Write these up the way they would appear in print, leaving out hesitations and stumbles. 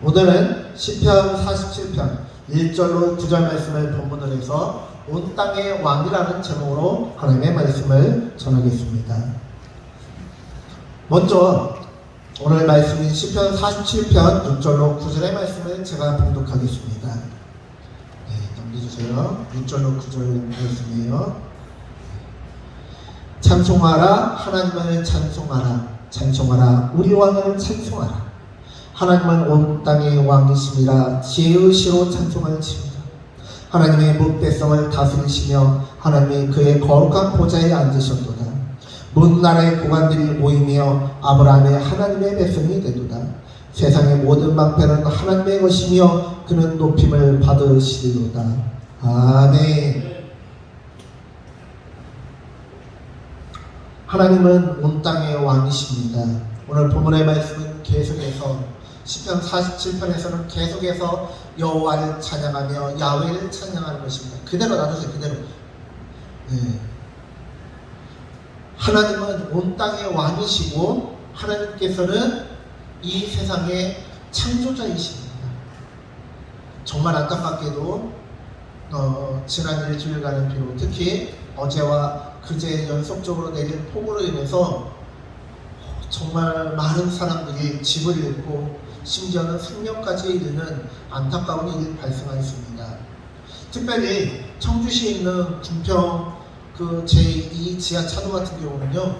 오늘은 시편 47편 1절로 9절 말씀을 본문으로 해서 온 땅의 왕이라는 제목으로 하나님의 말씀을 전하겠습니다. 먼저 오늘 말씀인 시편 47편 6절로 9절의 말씀을 제가 봉독하겠습니다. 넘겨주세요. 6절로 9절 말씀이에요. 찬송하라, 하나님을 찬송하라, 찬송하라, 우리 왕을 찬송하라. 하나님은 온 땅의 왕이심이라 지혜의 시로 찬송할지어다. 하나님의 무대성을 다스리시며 하나님이 그의 거룩한 보좌에 앉으셨도다. 문 나라의 고관들이 모이며 아브라함의 하나님의 백성이 되도다. 세상의 모든 방패는 하나님의 것이며 그는 높임을 받으시리로다. 아멘. 하나님은 온 땅의 왕이십니다. 오늘 본문의 말씀은 계속해서 시편 47편에서는 계속해서 여호와를 찬양하며 야훼를 찬양하는 것입니다. 그대로 놔두세요. 그대로. 하나님은 온 땅의 왕이시고 하나님께서는 이 세상의 창조자이십니다. 정말 안타깝게도 지난 일주일간은 비록 특히 어제와 그제 연속적으로 내린 폭우로 인해서 정말 많은 사람들이 집을 잃고 심지어는 생명까지 이르는 안타까운 일이 발생하였습니다. 특별히 청주시에 있는 군평 제2 지하차도 같은 경우는요,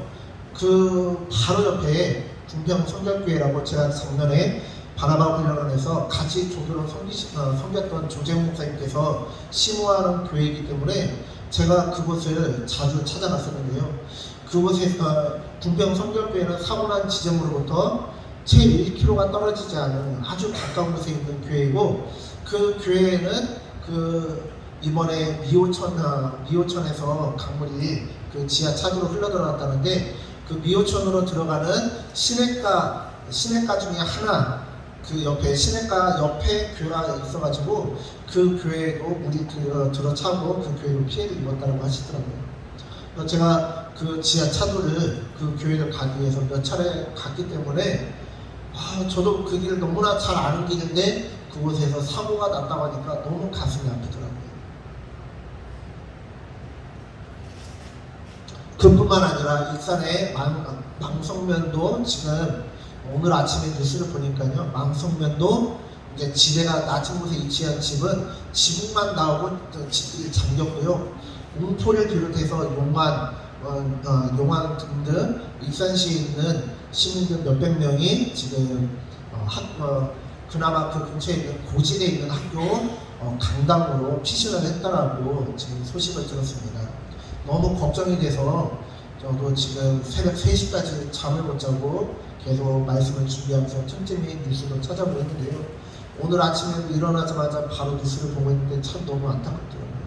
바로 옆에 군평 성결교회라고 제가 작년에 바나바 훈련원에서 같이 종교로 섬겼던 조재훈 목사님께서 심호하는 교회이기 때문에 제가 그곳을 자주 찾아갔었는데요. 그곳에서 군평 성결교회는 사고난 지점으로부터 채 1km가 떨어지지 않은 아주 가까운 곳에 있는 교회이고, 그 교회에는 이번에 미호천에서 강물이 지하차도로 흘러들어왔다는데, 그 미호천으로 들어가는 시내가 중에 하나, 그 옆에 시내가 옆에 교회가 있어가지고 그 교회도 물이 들어차고 그 교회로 피해를 입었다고 하시더라고요. 제가 그 지하차도를 그 교회를 가기 위해서 몇 차례 갔기 때문에 저도 그 길을 너무나 잘 아는 길인데 그곳에서 사고가 났다고 하니까 너무 가슴이 아프더라고요. 그뿐만 아니라 익산의 망성면도 지금 오늘 아침에 뉴스를 보니까요, 망성면도 이제 지대가 낮은 곳에 위치한 집은 지붕만 나오고 집들이 잠겼고요. 웅포를 비롯해서 용안 등등 익산시에 있는 시민들 몇백 명이 지금 그나마 그 근처에 있는 고지대에 있는 학교 강당으로 피신을 했다라고 지금 소식을 들었습니다. 너무 걱정이 돼서 저도 지금 새벽 3시까지 잠을 못 자고 계속 말씀을 준비하면서 틈틈이 뉴스를 찾아보고 있는데요. 오늘 아침에 일어나자마자 바로 뉴스를 보고 있는데 참 너무 안타깝더라고요.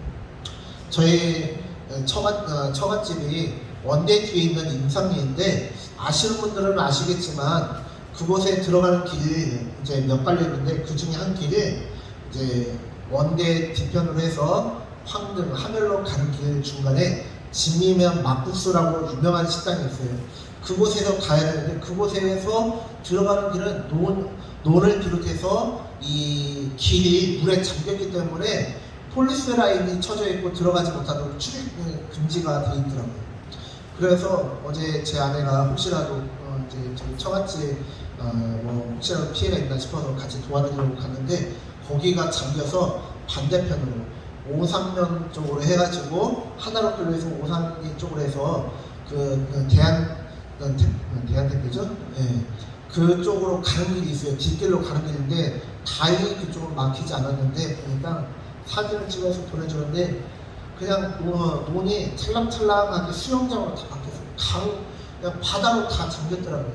저희 처갓집이 원대 뒤에 있는 임상리인데, 아시는 분들은 아시겠지만 그곳에 들어가는 길이 이제 몇 갈려 있는데 그 중에 한 길이 이제 원대 뒤편으로 해서 황등 하멜로 가는 길 중간에 진미면 막국수라고 유명한 식당이 있어요. 그곳에서 가야 되는데 그곳에서 들어가는 길은 논을 비롯해서 이 길이 물에 잠겼기 때문에 폴리스 라인이 쳐져 있고 들어가지 못하도록 출입 금지가 되어 있더라고요. 그래서 어제 제 아내가 혹시라도 이제 저희 처갓집 혹시라도 피해가 있나 싶어서 같이 도와드리려고 갔는데 거기가 잠겨서 반대편으로 오산면 쪽으로 해가지고 하나로 끌려서 오산리 쪽으로 해서 대한택배죠? 네. 그쪽으로 가는 길이 있어요. 뒷길로 가는 길인데 다행히 그쪽으로 막히지 않았는데 보니까 사진을 찍어서 보내주는데 그냥 논이 찰랑찰랑하게 수영장으로 다 바뀌었어요. 그냥 바다로 다 잠겼더라고요.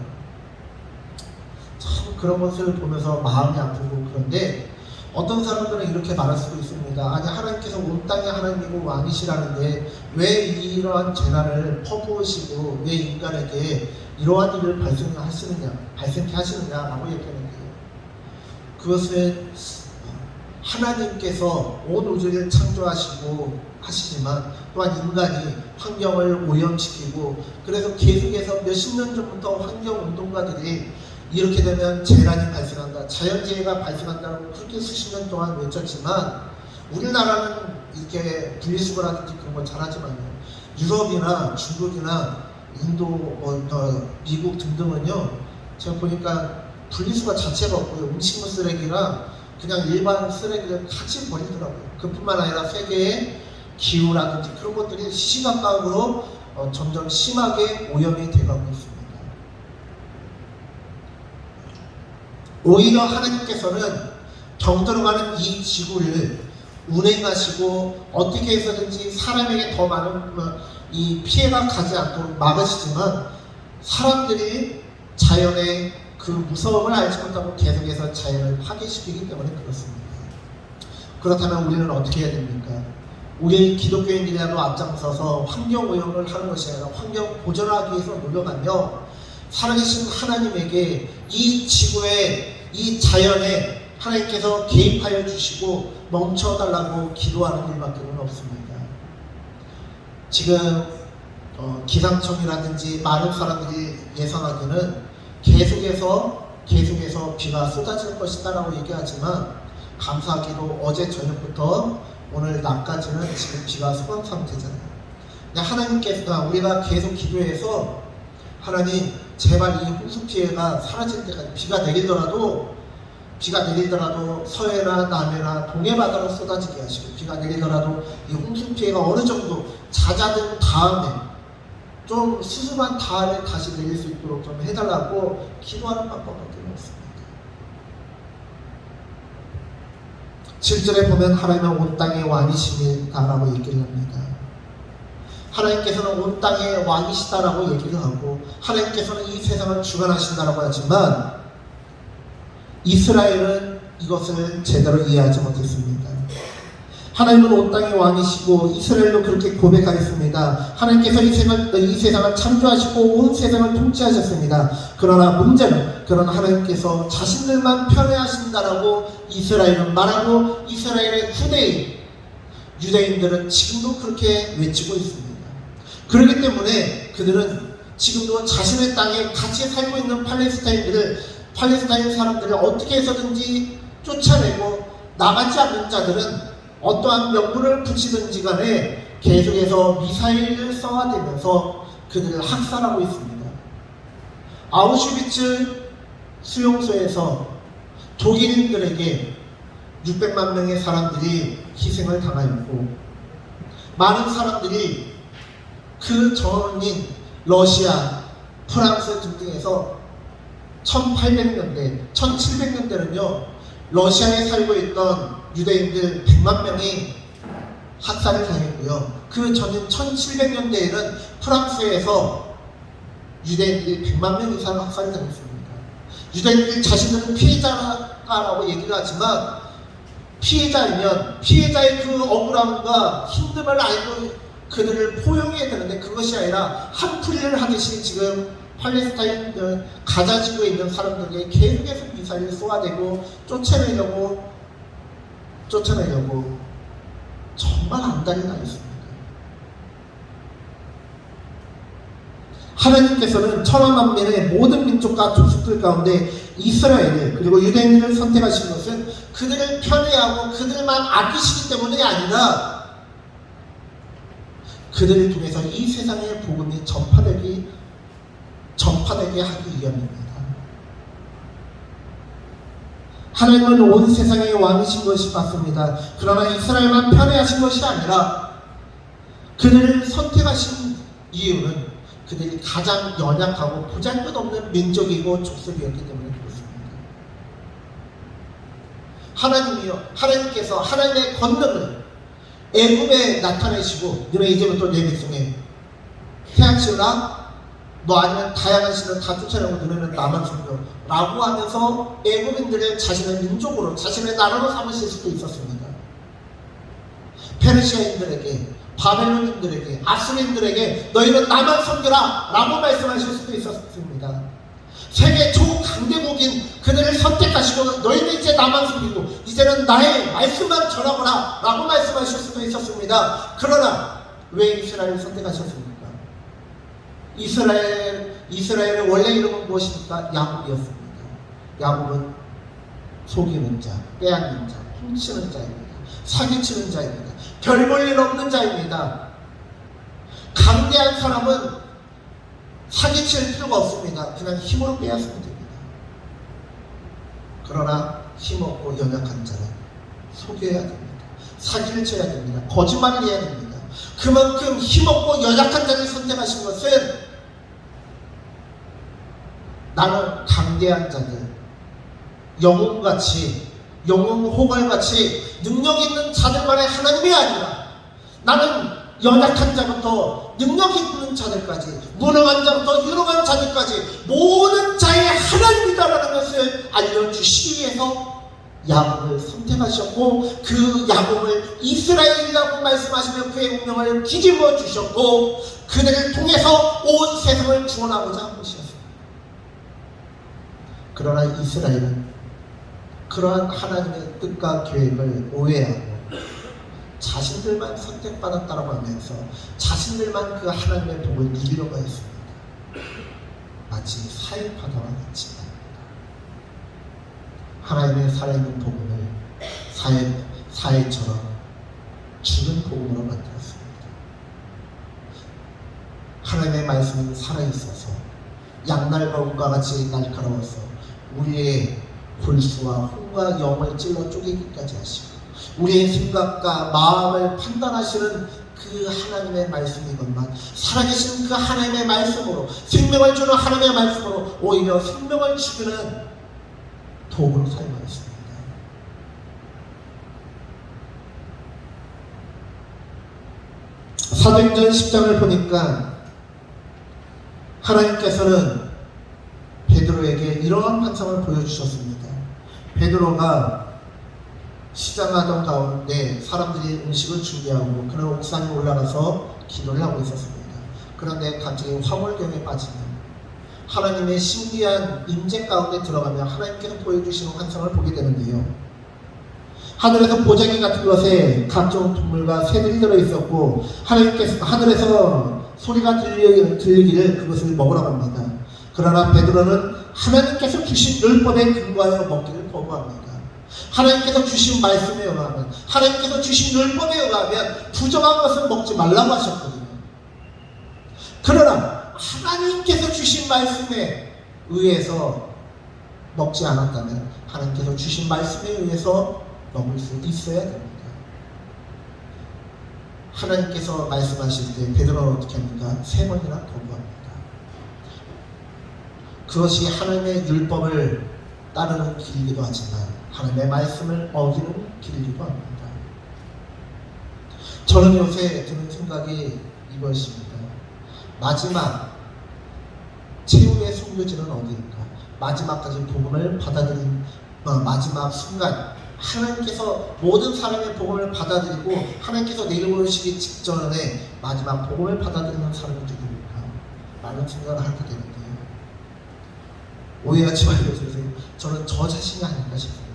참 그런 것을 보면서 마음이 아프고, 그런데 어떤 사람들은 이렇게 말할 수도 있습니다. 아니, 하나님께서 온 땅의 하나님이고 왕이시라는데 왜 이러한 재난을 퍼부으시고 왜 인간에게 이러한 일을 발생케 하시느냐라고 얘기하는데요. 그것은 하나님께서 온 우주를 창조하시고 하시지만 또한 인간이 환경을 오염시키고, 그래서 계속해서 몇십 년 전부터 환경운동가들이 이렇게 되면 재난이 발생한다, 자연재해가 발생한다고 그렇게 수십 년 동안 외쳤지만 우리나라는 이렇게 분리수거라든지 그런 걸 잘하지만요, 유럽이나 중국이나 인도, 미국 등등은요, 제가 보니까 분리수거 자체가 없고요, 음식물 쓰레기랑 그냥 일반 쓰레기를 같이 버리더라고요. 그뿐만 아니라 세계의 기후라든지 그런 것들이 시시각각으로 점점 심하게 오염이 돼가고 있습니다. 오히려 하나님께서는 병들어가는 이 지구를 운행하시고 어떻게 해서든지 사람에게 더 많은 이 피해가 가지 않도록 막으시지만 사람들이 자연의 그 무서움을 알지 못하고 계속해서 자연을 파괴시키기 때문에 그렇습니다. 그렇다면 우리는 어떻게 해야 됩니까? 우리 기독교인들이라도 앞장서서 환경오염을 하는 것이 아니라 환경 보존을 하기 위해서 노력하며 살아계신 하나님에게 이 지구에, 이 자연에 하나님께서 개입하여 주시고 멈춰달라고 기도하는 일밖에는 없습니다. 지금 기상청이라든지 많은 사람들이 예상하기는 계속해서 비가 쏟아질 것이다라고 얘기하지만 감사하게도 어제 저녁부터 오늘 낮까지는 지금 비가 소강 상태잖아요. 하나님께서 우리가 계속 기도해서 하나님 제발 이 홍수 피해가 사라질 때까지 비가 내리더라도 서해나 남해나 동해 바다로 쏟아지게 하시고, 비가 내리더라도 이 홍수 피해가 어느 정도 잦아든 다음에 좀 수습한 다음에 다시 내릴 수 있도록 좀 해달라고 기도하는 방법밖에 없습니다. 7절에 보면 하나님은 온 땅의 왕이시다라고 얘기를 합니다. 하나님께서는 온 땅의 왕이시다라고 얘기를 하고 하나님께서는 이 세상을 주관하신다라고 하지만 이스라엘은 이것을 제대로 이해하지 못했습니다. 하나님은 온 땅의 왕이시고 이스라엘도 그렇게 고백하였습니다. 하나님께서 이 세상을 창조하시고 온 세상을 통치하셨습니다. 그러나 문제는 그런 하나님께서 자신들만 편애하신다라고 이스라엘은 말하고 이스라엘의 후대인 유대인들은 지금도 그렇게 외치고 있습니다. 그렇기 때문에 그들은 지금도 자신의 땅에 같이 살고 있는 팔레스타인 사람들을 어떻게 해서든지 쫓아내고 나가지 않는 자들은 어떠한 명분을 붙이든지 간에 계속해서 미사일을 쏘아대면서 그들을 학살하고 있습니다. 아우슈비츠 수용소에서 독일인들에게 600만 명의 사람들이 희생을 당하였고 많은 사람들이 그 전인 러시아, 프랑스 등등에서 1800년대, 1700년대는요 러시아에 살고 있던 유대인들 100만 명이 학살을 당했고요. 그 전인 1700년대에는 프랑스에서 유대인들이 100만 명 이상 학살을 당했습니다. 유대인들이 자신들은 피해자라고 얘기를 하지만 피해자이면 피해자의 그 억울함과 힘듦을 알고 그들을 포용해야 되는데 그것이 아니라 한풀이를 하듯이 지금 팔레스타인 가자 지구에 있는 사람들에게 계속해서 미사일을 쏘아대고 쫓아내려고 정말 안달이 나 있습니다. 하나님께서는 천하 만민의 모든 민족과 족속들 가운데 이스라엘을 그리고 유대인들을 선택하신 것은 그들을 편애하고 그들만 아끼시기 때문이 아니라 그들을 통해서 이 세상의 복음이 전파되게 하기 위함입니다. 하나님은 온 세상의 왕이신 것이 맞습니다. 그러나 이스라엘만 편애하신 것이 아니라 그들을 선택하신 이유는 그들이 가장 연약하고 보잘것없는 민족이고 족속이었기 때문에 그렇습니다. 하나님께서 하나님의 권능을 애굽에 나타내시고 너네 이제부터 내 백성에 태양신이나 너 아니면 다양한 신을 다 쫓아내고 너네는 나만 섬겨 라고 하면서 애굽인들을 자신의 민족으로 자신의 나라로 삼으실 수도 있었습니다. 페르시아인들에게 바벨론인들에게 아수르인들에게 너희는 나만 섬겨라 라고 말씀하실 수도 있었습니다. 세계 초강대국인 그들을 선택하시고 너희는 이제 나만 섬기고 이제는 나의 말씀만 전하거라 라고 말씀하실 수도 있었습니다. 그러나 왜 이스라엘을 선택하셨습니까? 이스라엘의 원래 이름은 무엇입니까? 야곱이었습니다. 야곱은 속이는 자, 빼앗는 자, 훔치는 자입니다. 사기치는 자입니다. 별 볼 일 없는 자입니다. 강대한 사람은 사기칠 필요가 없습니다. 그냥 힘으로 빼앗으면 됩니다. 그러나 힘없고 연약한 자는 속여야 됩니다. 사기를 쳐야 됩니다. 거짓말을 해야 됩니다. 그만큼 힘없고 연약한 자를 선택하신 것은 나는 강대한 자들, 영웅같이, 영웅호걸같이 능력 있는 자들만의 하나님이 아니라 나는 연약한 자부터 능력 있는 자들까지, 무능한 자부터 유능한 자들까지 모든 자의 하나님이다라는 것을 알려주시기 위해서 야곱을 선택하셨고, 그 야곱을 이스라엘이라고 말씀하시며 그의 운명을 뒤집어 주셨고, 그들을 통해서 온 세상을 구원하고자 한 것이었습니다. 그러나 이스라엘은 그러한 하나님의 뜻과 계획을 오해하고 자신들만 선택받았다고 하면서 자신들만 그 하나님의 복을 누리려고 했습니다. 마치 사입하다와 같이 하나님의 살아있는 복음을 사회처럼 죽은 복음으로 만들었습니다. 하나님의 말씀은 살아있어서 양날과 운과 같이 날카로워서 우리의 골수와 혼과 영을 찔러 쪼개기까지 하시고 우리의 생각과 마음을 판단하시는 그 하나님의 말씀이건만 살아계신 그 하나님의 말씀으로, 생명을 주는 하나님의 말씀으로 오히려 생명을 죽이는 도구로 사용하였습니다. 사도행전 10장을 보니까 하나님께서는 베드로에게 이러한 환상을 보여주셨습니다. 베드로가 시장하던 가운데 사람들이 음식을 준비하고 그런 옥상에 올라가서 기도를 하고 있었습니다. 그런데 갑자기 화물경에 빠지면 하나님의 신비한 임재 가운데 들어가면 하나님께서 보여주시는 환상을 보게 되는데요. 하늘에서 보자기 같은 것에 각종 동물과 새들이 들어있었고 하나님께서 하늘에서 소리가 들리기를 그것을 먹으라고 합니다. 그러나 베드로는 하나님께서 주신 율법에 근거하여 먹기를 거부합니다. 하나님께서 주신 말씀에 의하면, 하나님께서 주신 율법에 의하면 부정한 것은 먹지 말라고 하셨거든요. 그러나 하나님께서 주신 말씀에 의해서 먹지 않았다면 하나님께서 주신 말씀에 의해서 먹을 수 있어야 됩니다. 하나님께서 말씀하실 때 베드로는 어떻게 합니까? 3번이나 거부합니다. 그것이 하나님의 율법을 따르는 길이기도 하지만 하나님의 말씀을 어기는 길이기도 합니다. 저는 요새 드는 생각이 이것입니다. 마지막 최후의 순교지는 어디일까? 마지막까지 복음을 받아들인 마지막 순간, 하나님께서 모든 사람의 복음을 받아들이고 하나님께서 내려오시기 직전에 마지막 복음을 받아들이는 사람이 누구일까? 라는 생각을 하게 되는데요. 오해하지 말아주세요. 저는 저 자신이 아닌가 싶습니다.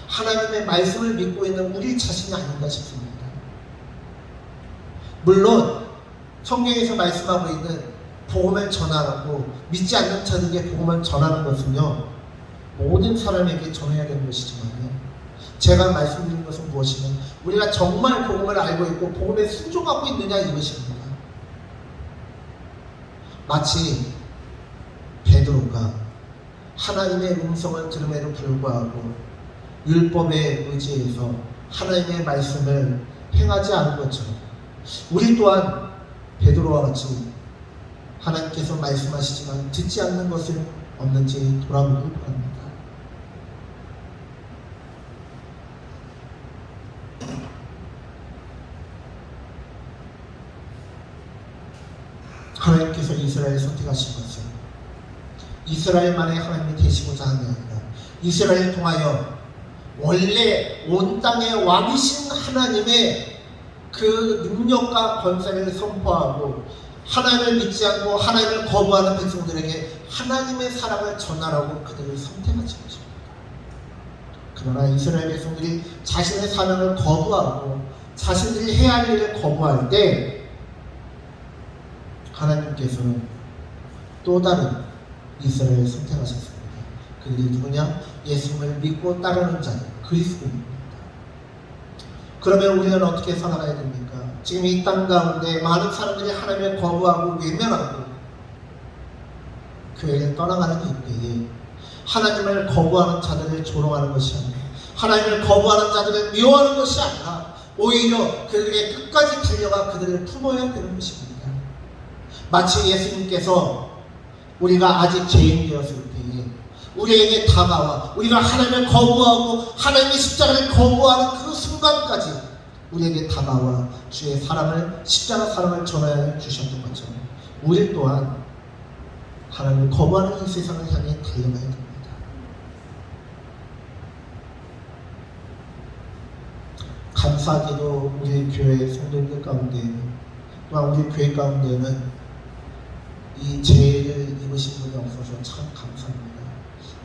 하나님의 말씀을 믿고 있는 우리 자신이 아닌가 싶습니다. 물론 성경에서 말씀하고 있는 복음을 전하라고 믿지 않는 자들에게 복음을 전하는 것은요, 모든 사람에게 전해야 되는 것이지만요, 제가 말씀드린 것은 무엇이면 우리가 정말 복음을 알고 있고 복음에 순종하고 있느냐 이것입니다. 마치 베드로가 하나님의 음성을 들음에도 불구하고 율법에 의지해서 하나님의 말씀을 행하지 않은 것처럼 우리 또한 베드로와 같이 하나님께서 말씀하시지만 듣지 않는 것은 없는지 돌아보길 바랍니다. 하나님께서 이스라엘을 선택하신 것은 이스라엘만의 하나님이 되시고자 하는 게 아니라 이스라엘을 통하여 원래 온 땅의 왕이신 하나님의 그 능력과 권세를 선포하고 하나님을 믿지 않고 하나님을 거부하는 백성들에게 하나님의 사랑을 전하라고 그들을 선택하신 것입니다. 그러나 이스라엘 백성들이 자신의 사명을 거부하고 자신들이 해야 할 일을 거부할 때 하나님께서는 또 다른 이스라엘을 선택하셨습니다. 그들이 누구냐? 예수님을 믿고 따르는 자들, 그리스도입니다. 그러면 우리는 어떻게 살아가야 됩니까? 지금 이 땅 가운데 많은 사람들이 하나님을 거부하고 외면하고 교회를 떠나가는 이때에 하나님을 거부하는 자들을 조롱하는 것이 아니라, 하나님을 거부하는 자들을 미워하는 것이 아니라 오히려 그들에게 끝까지 달려가 그들을 품어야 되는 것입니다. 마치 예수님께서 우리가 아직 죄인 되었을 때에 우리에게 다가와 우리가 하나님을 거부하고 하나님의 십자가를 거부하는 그 순간까지 우리에게 다가와 주의 사랑을, 십자가 사랑을 전하여 주셨던 것처럼 우리 또한 하나님을 거부하는 이 세상을 향해 달려가야 됩니다. 감사하게도 우리 교회 성도님들 가운데에는, 또한 우리 교회 가운데에는 이 죄를 입으신 분이 없어서 참 감사합니다.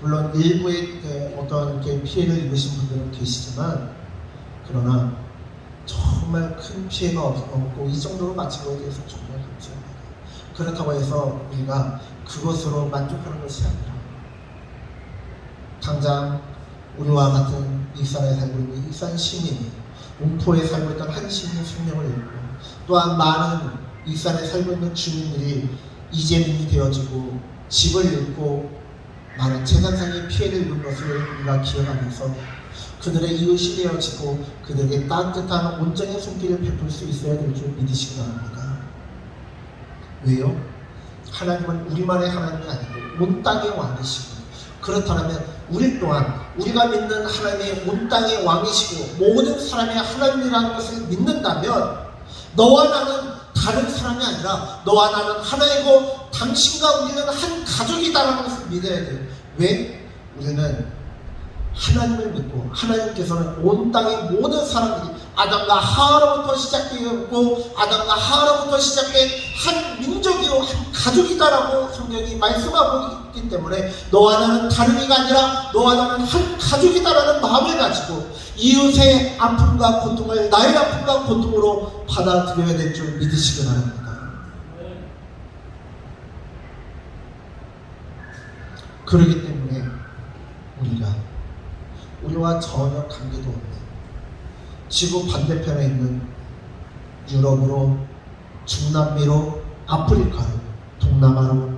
물론 일부의 어떤 피해를 입으신 분들은 계시지만, 그러나 정말 큰 피해가 없고 이 정도로 마친 것에 대해서 정말 감사합니다. 그렇다고 해서 우리가 그것으로 만족하는 것이 아니라, 당장 우리와 같은 익산에 살고 있는 익산 시민이, 웅포에 살고 있던 한 시민의 생명을 잃고, 또한 많은 익산에 살고 있는 주민들이 이재민이 되어지고 집을 잃고 많은 재산상의 피해를 입은 것을 우리가 기억하면서 그들의 이웃이 되어지고 그들에게 따뜻한 온전의 손길을 베풀 수 있어야 될 줄 믿으시기 바랍니다. 왜요? 하나님은 우리만의 하나님이 아니고 온 땅의 왕이시고, 그렇다면 우리 또한 우리가 믿는 하나님의 온 땅의 왕이시고 모든 사람의 하나님이라는 것을 믿는다면, 너와 나는 다른 사람이 아니라 너와 나는 하나이고 당신과 우리는 한 가족이다라는 것을 믿어야 돼요. 왜? 우리는 하나님을 믿고, 하나님께서는 온 땅의 모든 사람들이 아담과 하와로부터 시작되었고 아담과 하와로부터 시작된 한 민족이요 한 가족이다라고 성경이 말씀하고 있기 때문에 너와 나는 다른 이가 아니라 너와 나는 한 가족이다라는 마음을 가지고 이웃의 아픔과 고통을 나의 아픔과 고통으로 받아들여야 될 줄 믿으시기 바랍니다. 그렇기 때문에 우리와 전혀 관계도 없는 지구 반대편에 있는 유럽으로, 중남미로, 아프리카로, 동남아로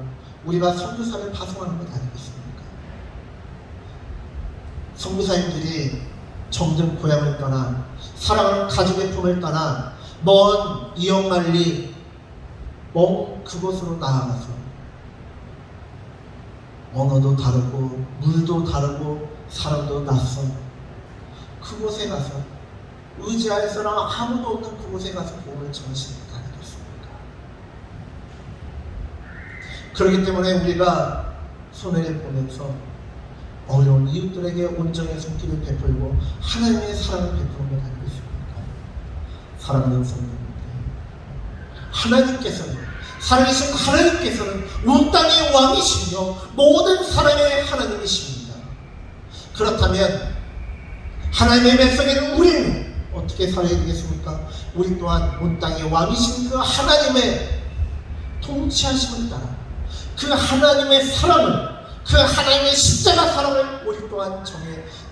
우리가 선교사를 파송하는 것 아니겠습니까? 선교사님들이 정든 고향을 떠나 사랑하는 가족의 품을 떠나 먼 이역만리 먼 그곳으로 나아가서 언어도 다르고 물도 다르고 사람도 낯선 그곳에 가서 의지할 사람 아무도 없는 그곳에 가서 복음을 전하시는 것 아니겠습니까? 그렇기 때문에 우리가 손해를 보면서 어려운 이웃들에게 온전의 손길을 베풀고 하나님의 사랑을 베푸는 것 아니겠습니까? 사랑하는 성도님들, 살아계신 하나님께서는 온 땅의 왕이시며 모든 사람의 하나님이십니다. 그렇다면 하나님의 백성인 우리는 어떻게 살아야 되겠습니까? 우리 또한 온 땅의 왕이신 그 하나님의 통치하심을 따라 그 하나님의 사랑을, 그 하나님의 십자가 사랑을 우리 또한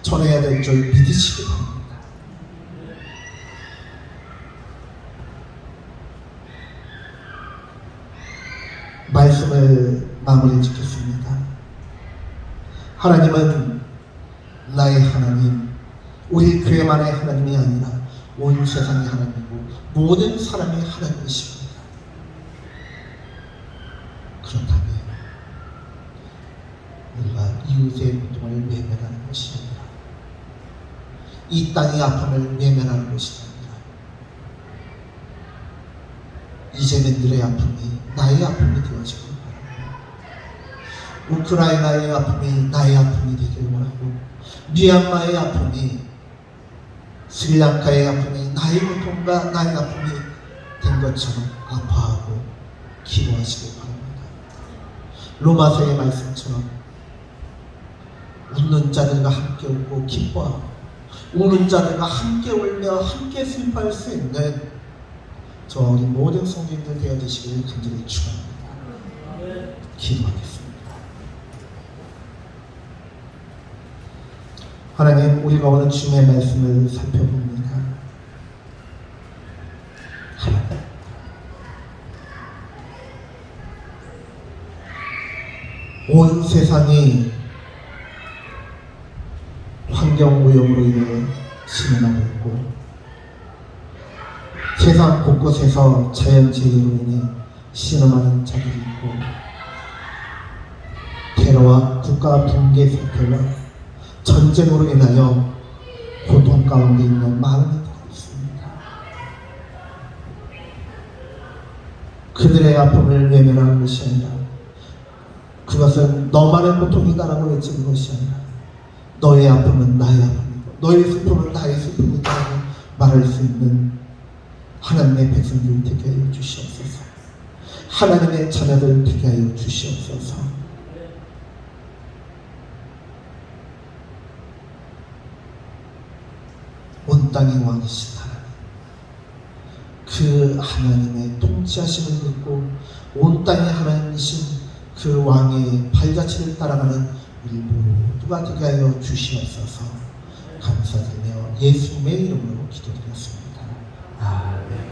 전해야 될 줄 믿으시기 바랍니다. 말씀을 마무리 짓겠습니다. 하나님은 나의 하나님, 우리 교회만의 하나님이 아니라 온 세상의 하나님이고 모든 사람의 하나님이십니다. 그렇다면 우리가 이웃의 고통을 외면하는 것이 아니라, 이 땅의 아픔을 외면하는 것이 아니라, 이재민들의 아픔이 나의 아픔이 되어지길 바랍니다. 우크라이나의 아픔이 나의 아픔이 되길 원하고, 미얀마의 아픔이, 스리랑카의 아픔이 나의 고통과 나의 아픔이 된 것처럼 아파하고 기도하시길 바랍니다. 로마서의 말씀처럼 웃는 자들과 함께 웃고 기뻐하고 우는 자들과 함께 울며 함께 슬퍼할 수 있는 저 우리 모든 성도님들 되어주시기를 간절히 축원합니다. 기도하겠습니다. 하나님, 우리가 오늘 주님의 말씀을 살펴봅니다. 하나님, 온 세상이 환경오염으로 인해 신음하고 있고, 세상 곳곳에서 자연재해로 인해 신음하는 자들이 있고, 테러와 국가 붕괴 사태와 전쟁으로 인하여 고통 가운데 있는 많은 이들이 있습니다. 그들의 아픔을 외면하는 것이 아니라, 그것은 너만의 고통이다라고 외치는 것이 아니라, 너의 아픔은 나의 아픔이고 너의 슬픔은 나의 슬픔이다라고 말할 수 있는 하나님의 백성들 되게 하여 주시옵소서. 하나님의 자녀들 되게 하여 주시옵소서. 온 땅의 왕이신 하나님, 그 하나님의 통치하심을 믿고 온 땅의 하나님이신 그 왕의 발자취를 따라가는 우리 모두가 되게 하여 주시옵소서. 감사드리며 예수님의 이름으로 기도드렸습니다. 아멘.